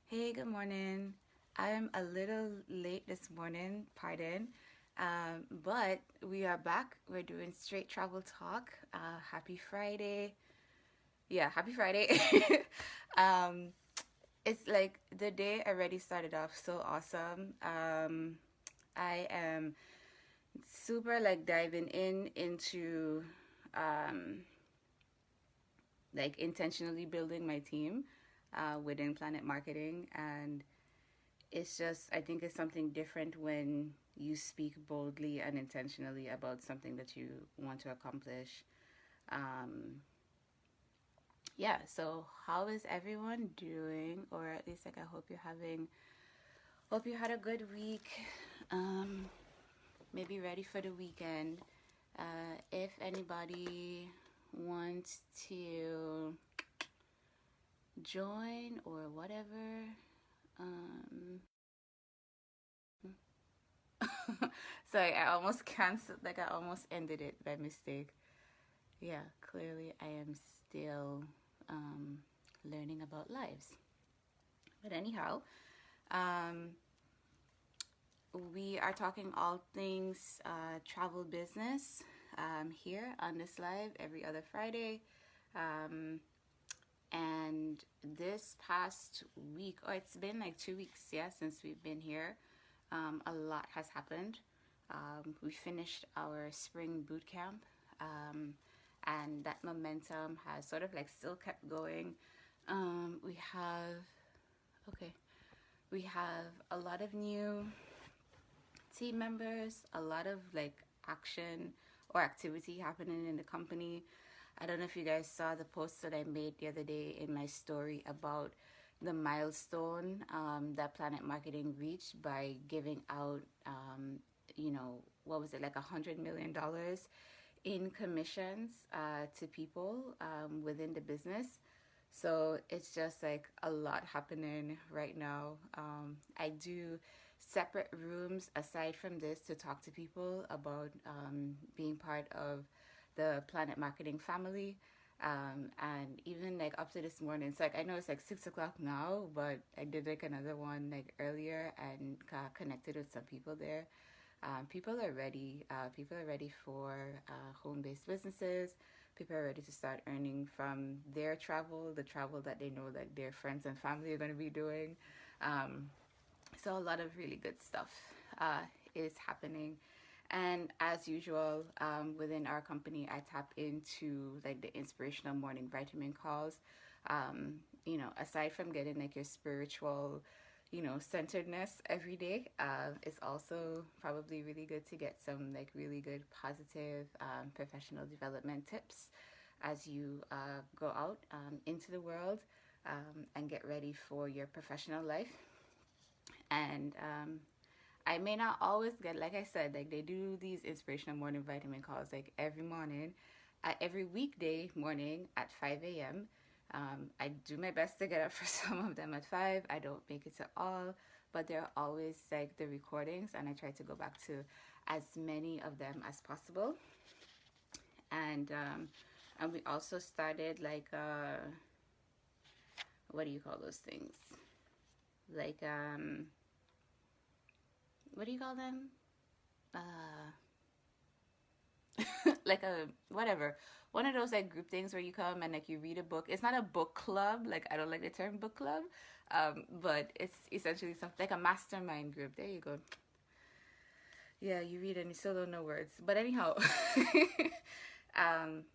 Hey, good morning. I'm a little late this morning, pardon. But we are back. We're doing straight travel talk. Happy Friday. Yeah, happy Friday. um, it's like the day already started off so awesome. I am super like diving into um, like intentionally building my team within Planet Marketing, and it's just, I think it's something different when you speak boldly and intentionally about something that you want to accomplish. um yeah, so how is everyone doing? Or at least like I hope you had a good week. Maybe ready for the weekend. If anybody wants to join or whatever, um sorry, I almost canceled, like I almost ended it by mistake. Yeah, clearly I am still learning about lives. But anyhow, um, we are talking all things travel business here on this live every other Friday. Um, and this past week, or it's been like 2 weeks, yeah, since we've been here, a lot has happened. We finished our spring boot camp, and that momentum has sort of like still kept going. We have, okay, we have a lot of new team members, a lot of like action or activity happening in the company. I don't know if you guys saw the post that I made the other day in my story about the milestone that Planet Marketing reached by giving out, what was it, like $100 million in commissions to people within the business. So it's just like a lot happening right now. I do separate rooms aside from this to talk to people about being part of the Planet Marketing family. And even like up to this morning, it's like I know it's like 6 o'clock now, but I did like another one like earlier and connected with some people there. People are ready. People are ready for home-based businesses. People are ready to start earning from their travel, the travel that they know that their friends and family are going to be doing. Um, so a lot of really good stuff is happening. And as usual, within our company, I tap into like the inspirational morning vitamin calls. Aside from getting like your spiritual, centeredness every day, it's also probably really good to get some like really good positive professional development tips as you go out into the world and get ready for your professional life. And I may not always get, like I said, like they do these inspirational morning vitamin calls like every morning, every weekday morning at 5 a.m. I do my best to get up for some of them at 5. I don't make it to all, but there are always like the recordings, and I try to go back to as many of them as possible. And we also started like what do you call those things? Like what do you call them? Uh, like a whatever, one of those like group things where you come and like you read a book. It's not a book club, like I don't like the term book club, but it's essentially something like a mastermind group. There you go. Yeah, you read and you still don't know words, but anyhow.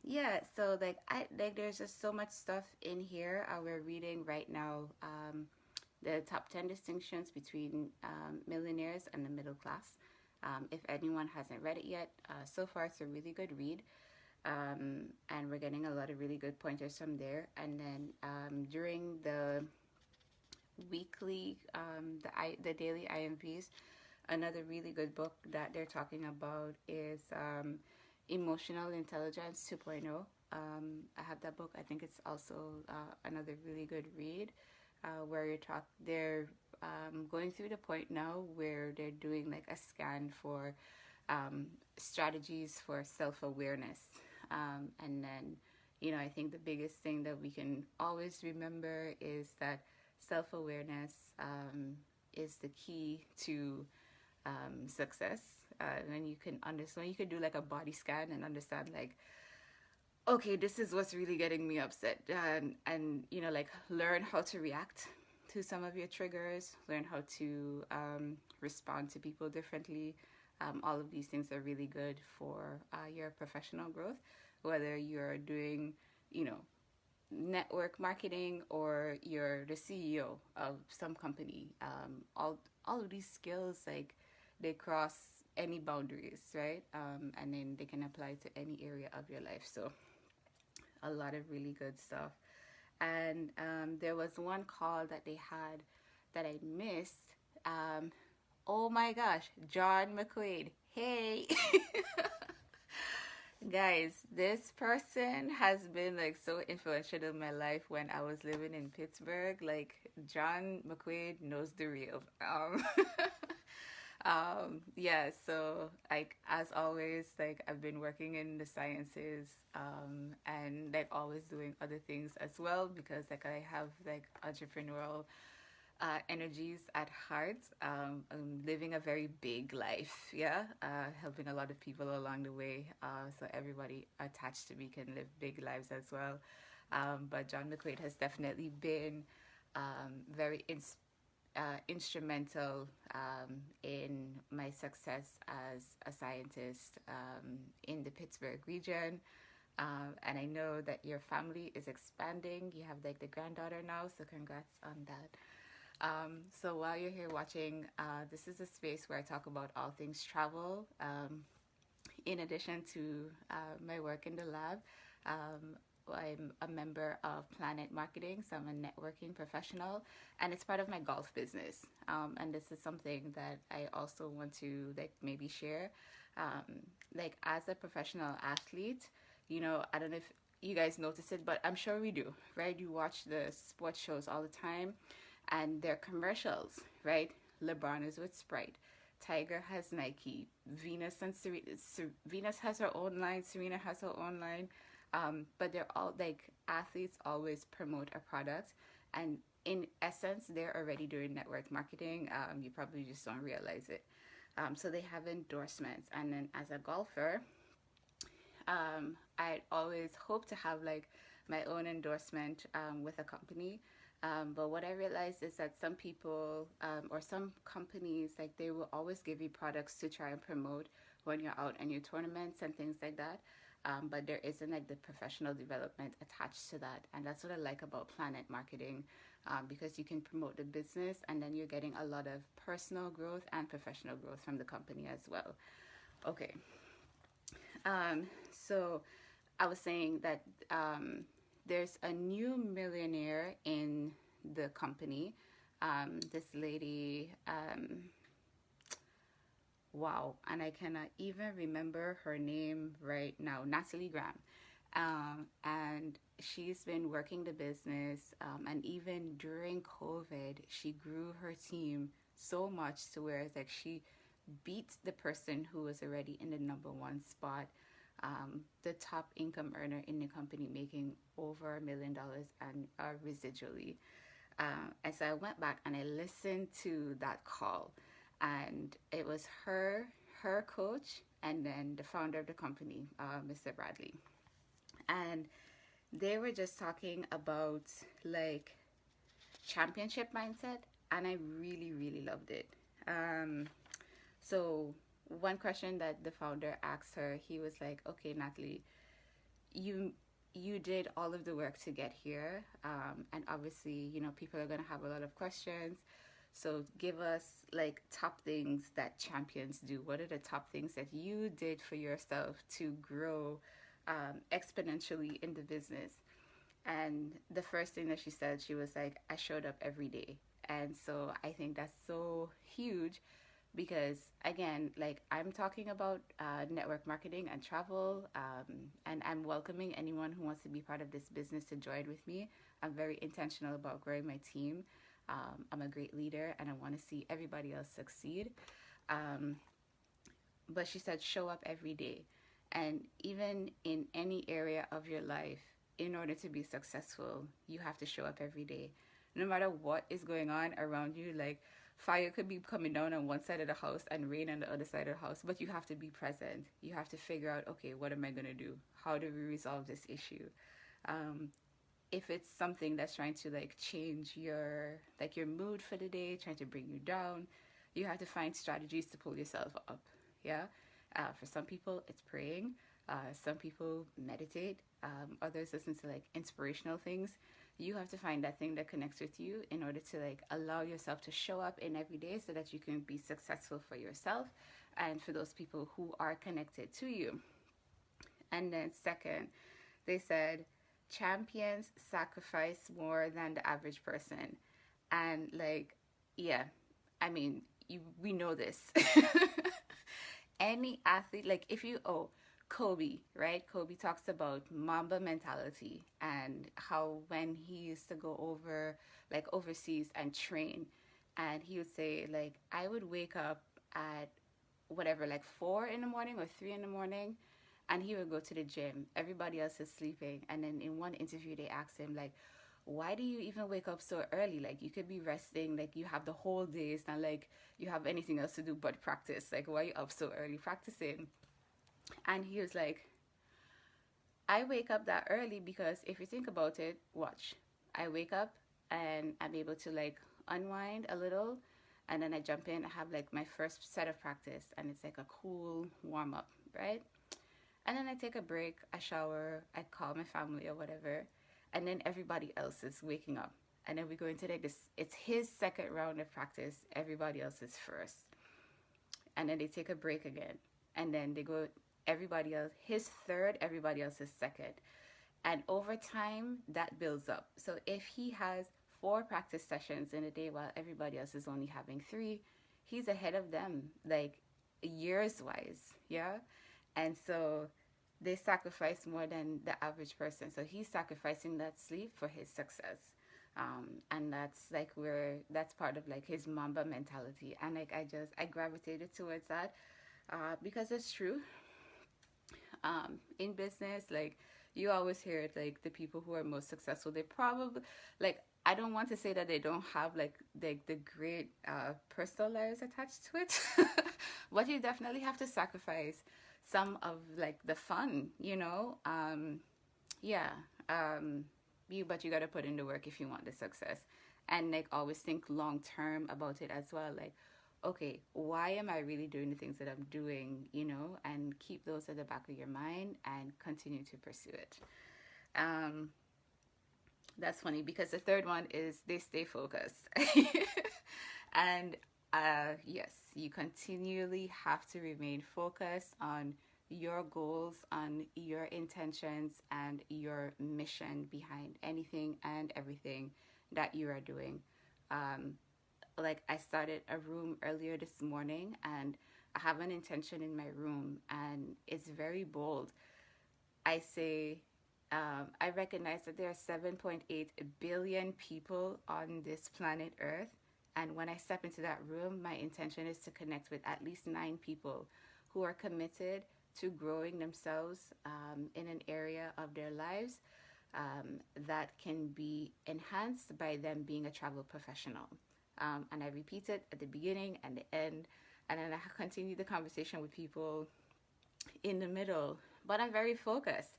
Yeah, so like I like there's just so much stuff in here. We're reading right now the top 10 distinctions between millionaires and the middle class. If anyone hasn't read it yet, so far it's a really good read. And we're getting a lot of really good pointers from there. And then during the weekly, the daily IMVs, another really good book that they're talking about is Emotional Intelligence 2.0. I have that book. I think it's also another really good read where they're going through the point now where they're doing like a scan for strategies for self-awareness, and then I think the biggest thing that we can always remember is that self awareness is the key to success. And you can understand, you could do like a body scan and understand, like, okay, this is what's really getting me upset. And like learn how to react to some of your triggers, learn how to respond to people differently. All of these things are really good for your professional growth, whether you're doing, you know, network marketing or you're the CEO of some company. All of these skills, like, they cross any boundaries, right? And then they can apply to any area of your life. So a lot of really good stuff. And there was one call that they had that I missed. Oh my gosh, John McQuaid. Hey. Guys, this person has been like so influential in my life when I was living in Pittsburgh. Like, John McQuaid knows the real. Yeah, so like as always, like I've been working in the sciences, and like always doing other things as well, because like I have like entrepreneurial energies at heart. I'm living a very big life, yeah, helping a lot of people along the way, so everybody attached to me can live big lives as well. But John McQuaid has definitely been very instrumental in my success as a scientist in the Pittsburgh region. And I know that your family is expanding. You have like the granddaughter now, so congrats on that. So while you're here watching, this is a space where I talk about all things travel. In addition to my work in the lab, I'm a member of Planet Marketing, so I'm a networking professional, and it's part of my golf business. And this is something that I also want to like maybe share. Like as a professional athlete, I don't know if you guys notice it, but I'm sure we do, right? You watch the sports shows all the time, and their commercials, right? LeBron is with Sprite. Tiger has Nike. Venus and Serena. Venus has her own line. Serena has her own line. But they're all like athletes always promote a product, and in essence, they're already doing network marketing. You probably just don't realize it. So they have endorsements, and then as a golfer, I always hope to have like my own endorsement with a company. But what I realized is that some people or some companies, like they will always give you products to try and promote when you're out in your tournaments and things like that. But there isn't like the professional development attached to that. And that's what I like about Planet Marketing, because you can promote the business and then you're getting a lot of personal growth and professional growth from the company as well. Okay. So I was saying that there's a new millionaire in the company. This lady, wow, and I cannot even remember her name right now, Natalie Graham. And she's been working the business, and even during COVID, she grew her team so much to where it's like she beat the person who was already in the number one spot, the top income earner in the company, making over $1 million and residually. And so I went back and I listened to that call, and it was her coach, and then the founder of the company, Mr. Bradley, and they were just talking about like championship mindset, and I really really loved it. So one question that the founder asked her, he was like, "Okay, Natalie, you you did all of the work to get here, and obviously, people are gonna have a lot of questions. So give us like top things that champions do. What are the top things that you did for yourself to grow exponentially in the business?" And the first thing that she said, she was like, "I showed up every day." And so I think that's so huge, because again, like I'm talking about network marketing and travel, and I'm welcoming anyone who wants to be part of this business to join with me. I'm very intentional about growing my team. I'm a great leader and I want to see everybody else succeed. um, but she said show up every day, and even in any area of your life, in order to be successful, you have to show up every day. No matter what is going on around you, like fire could be coming down on one side of the house and rain on the other side of the house, but you have to be present. You have to figure out, okay, what am I going to do? How do we resolve this issue? Um, if it's something that's trying to like change your mood for the day, trying to bring you down, you have to find strategies to pull yourself up. Yeah. For some people it's praying, some people meditate, others listen to like inspirational things. You have to find that thing that connects with you in order to like allow yourself to show up in every day so that you can be successful for yourself and for those people who are connected to you. And then second, they said champions sacrifice more than the average person. And like, yeah, I mean, we know this. Any athlete, like if you, oh, Kobe, right? Kobe talks about Mamba mentality and how when he used to go over, like overseas and train, and he would say, like, I would wake up at whatever, like 4 in the morning or 3 in the morning, and he would go to the gym. Everybody else is sleeping. And then in one interview, they asked him, like, why do you even wake up so early? Like, you could be resting, like, you have the whole day. It's not like you have anything else to do but practice. Like, why are you up so early practicing? And he was like, I wake up that early because if you think about it, watch. I wake up and I'm able to like unwind a little, and then I jump in. I have like my first set of practice, and it's like a cool warm up, right? And then I take a break, I shower, I call my family or whatever, and then everybody else is waking up. And then we go into like this, it's his second round of practice, everybody else is first. And then they take a break again. And then they go, everybody else, his third, everybody else is second. And over time, that builds up. So if he has 4 practice sessions in a day while everybody else is only having 3, he's ahead of them, like years wise. Yeah. And so they sacrifice more than the average person. So he's sacrificing that sleep for his success. And that's like where that's part of like his Mamba mentality. And like I gravitated towards that because it's true. In business, like you always hear it, like the people who are most successful, they probably like I don't want to say that they don't have like the great personal lives attached to it, but you definitely have to sacrifice some of like the fun, you know. Yeah. But you got to put in the work if you want the success, and like always think long term about it as well. Like, okay, why am I really doing the things that I'm doing, you know, and keep those at the back of your mind and continue to pursue it. Um, that's funny because the third one is they stay focused. And yes, you continually have to remain focused on your goals, on your intentions, and your mission behind anything and everything that you are doing. Um, like I started a room earlier this morning, and I have an intention in my room, and it's very bold. I say, I recognize that there are 7.8 billion people on this planet Earth. And when I step into that room, my intention is to connect with at least 9 people who are committed to growing themselves in an area of their lives that can be enhanced by them being a travel professional. And I repeat it at the beginning and the end, and then I continue the conversation with people in the middle. But I'm very focused,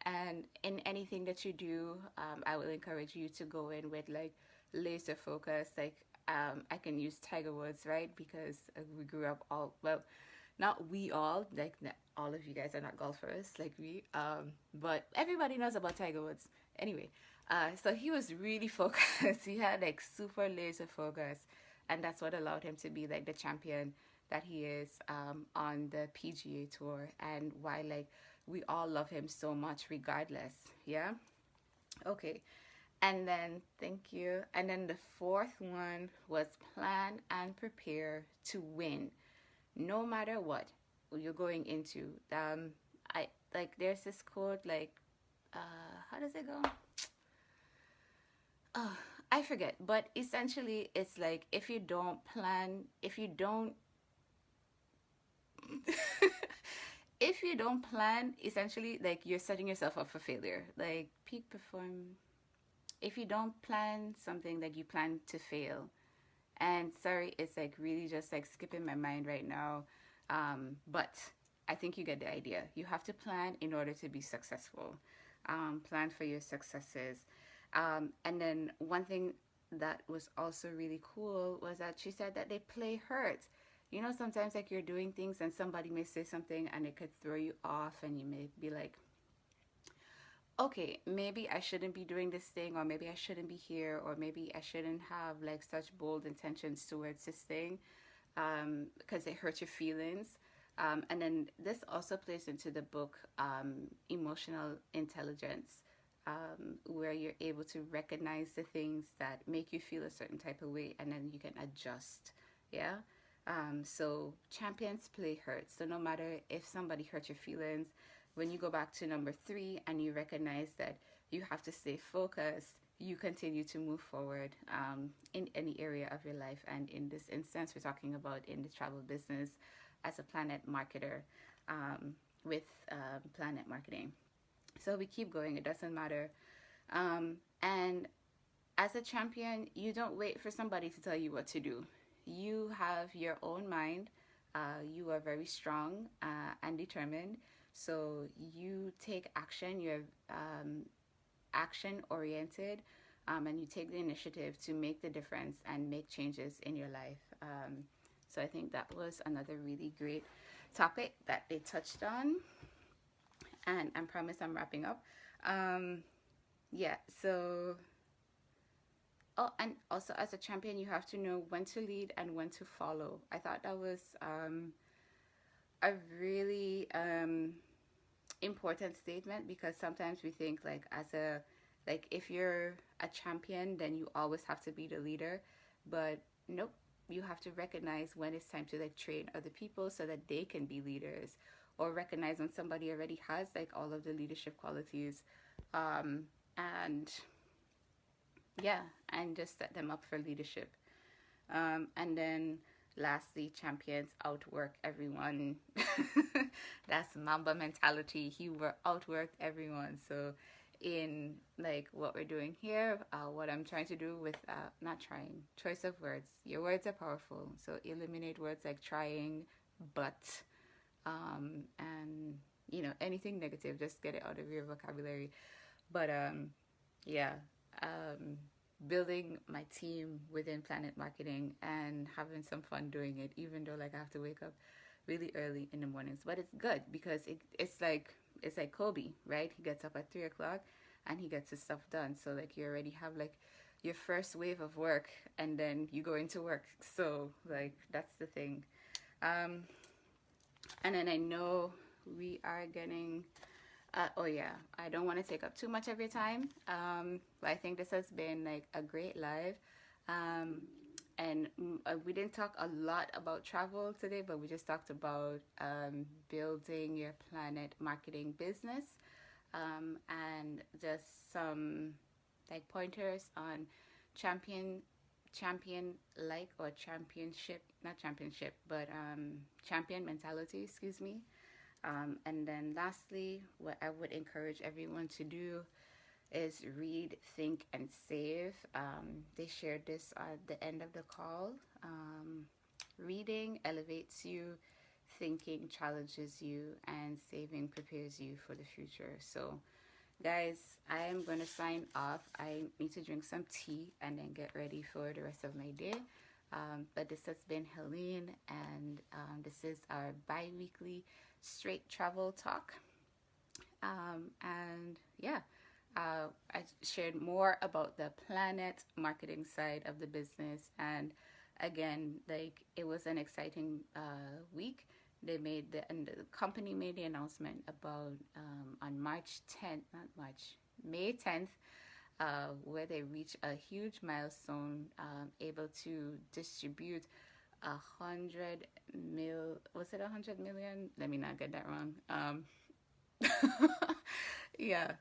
and in anything that you do, I will encourage you to go in with like laser focus. Like I can use Tiger Woods, right? Because we grew up all well, not we all, like all of you guys are not golfers like me, but everybody knows about Tiger Woods. Anyway, so he was really focused. He had like super laser focus, and that's what allowed him to be like the champion that he is on the PGA Tour, and why like we all love him so much regardless. Yeah. Okay. And then thank you. And then the fourth one was plan and prepare to win, no matter what you're going into. I like there's this quote like, how does it go? Oh, I forget. But essentially, it's like if you don't plan, if you don't if you don't plan, essentially, like, you're setting yourself up for failure. Like, peak perform. If you don't plan something, like, you plan to fail. And sorry, it's like really just like skipping my mind right now. But I think you get the idea. You have to plan in order to be successful. Plan for your successes. And then one thing that was also really cool was that she said that they play hurt. You know, sometimes like you're doing things and somebody may say something and it could throw you off, and you may be like, okay, maybe I shouldn't be doing this thing, or maybe I shouldn't be here, or maybe I shouldn't have like such bold intentions towards this thing, because it hurts your feelings. And then this also plays into the book, Emotional Intelligence, where you're able to recognize the things that make you feel a certain type of way, and then you can adjust. Yeah. So champions play hurt. So no matter if somebody hurt your feelings, when you go back to number 3 and you recognize that you have to stay focused, you continue to move forward, in any area of your life. And in this instance, we're talking about in the travel business as a planet marketer, with planet marketing. So we keep going, it doesn't matter. And as a champion, you don't wait for somebody to tell you what to do. You have your own mind. You are very strong, and determined. So you take action. You're action oriented, and you take the initiative to make the difference and make changes in your life. So I think that was another really great topic that they touched on. And I promise I'm wrapping up. Yeah, so, oh, and also as a champion, you have to know when to lead and when to follow. I thought that was a really important statement, because sometimes we think like like if you're a champion, then you always have to be the leader. But nope, you have to recognize when it's time to like train other people so that they can be leaders, or recognize when somebody already has like all of the leadership qualities, and yeah, and just set them up for leadership. And then lastly, champions outwork everyone. That's Mamba mentality. He outworked everyone. So in like what we're doing here, what I'm trying to do with, not trying, choice of words. Your words are powerful. So eliminate words like trying, but, and anything negative, just get it out of your vocabulary. But yeah, um, building my team within Planet Marketing and having some fun doing it, even though like I have to wake up really early in the mornings. But it's good because it's like Kobe, right? He gets up at 3 o'clock and he gets his stuff done. So like you already have like your first wave of work, and then you go into work. So like that's the thing. And then I know we are getting. Oh yeah, I don't want to take up too much of your time. But I think this has been like a great live. And we didn't talk a lot about travel today, but we just talked about building your planet marketing business, and just some like pointers on champion champion like or championship, not championship, but champion mentality, excuse me. And then lastly, what I would encourage everyone to do is read, think, and save. They shared this at the end of the call. Reading elevates you, thinking challenges you, and saving prepares you for the future. So, guys, I am going to sign off. I need to drink some tea and then get ready for the rest of my day. But this has been Helene, and this is our bi-weekly straight travel talk. And yeah, I shared more about the planet marketing side of the business. And again, like it was an exciting week. And the company made the announcement about on March 10th, not March, May 10th, where they reached a huge milestone, able to distribute 100 mil. Was it 100 million? Let me not get that wrong. Yeah.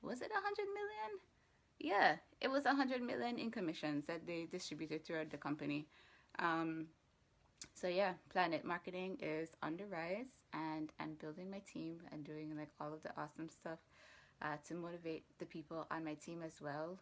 Was it 100 million? Yeah, it was 100 million in commissions that they distributed throughout the company. Um, So yeah, planet marketing is on the rise, and I'm building my team and doing like all of the awesome stuff to motivate the people on my team as well,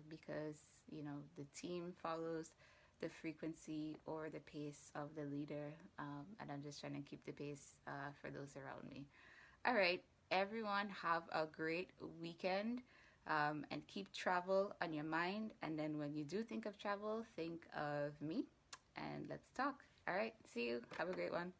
because the team follows the frequency or the pace of the leader, and I'm just trying to keep the pace for those around me. All right, everyone, have a great weekend, and keep travel on your mind. And then when you do think of travel, think of me, and let's talk. All right, see you. Have a great one.